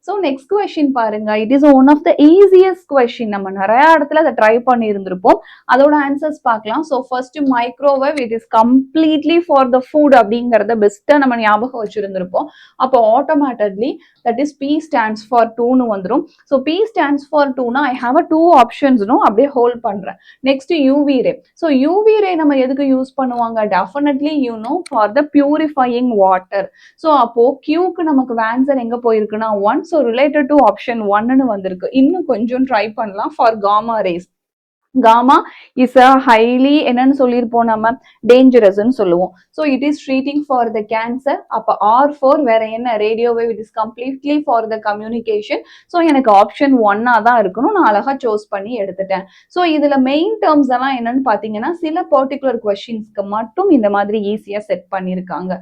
So next question பாருங்க, it is one of the easiest question. நம்ம நிறைய இடத்துல அதை ட்ரை பண்ணி இருந்திருப்போம். அதோட ஆன்சர்ஸ் பார்க்கலாம். So first microwave, it is completely for the food அப்படிங்கறத பெஸ்ட்டா நம்ம ஞாபகம் வச்சிருந்திருப்போம். அப்போ automatically that is P stands for 2ன்னு வந்துடும். ஸோ P ஸ்டாண்ட்ஸ் ஃபார் 2னா ஐ ஹாவ் அ 2 ஆப்ஷன்ஸ்னும் அப்படியே ஹோல்ட் பண்றேன். Next UV ray. So UV ray நம்ம எதுக்கு யூஸ் பண்ணுவாங்க? Definitely you know for the purifying water. So அப்போ கியூக்கு நமக்கு ஆன்சர் எங்க போயிருக்குன்னா 1. ஸோ ரிலேட்டட் டு ஆப்ஷன் 1ன்னு வந்திருக்கு. இன்னும் கொஞ்சம் ட்ரை பண்ணலாம் for gamma rays. Gamma is a highly என்னன்னு சொல்லியிருப்போம் நம்ம, டேஞ்சரஸ்ன்னு சொல்லுவோம். So it is treating for the cancer. அப்போ R4 வேற என்ன? Radio wave, it is completely for the communication. So எனக்கு ஆப்ஷன் 1ஆ தான் இருக்கணும். நான் அழகா சூஸ் பண்ணி எடுத்துட்டேன். ஸோ இதுல மெயின் டேர்ம்ஸ் எல்லாம் என்னன்னு பாத்தீங்கன்னா சில பர்டிகுலர் கொஸ்டின்ஸ்க்கு மட்டும் இந்த மாதிரி ஈஸியா செட் பண்ணியிருக்காங்க.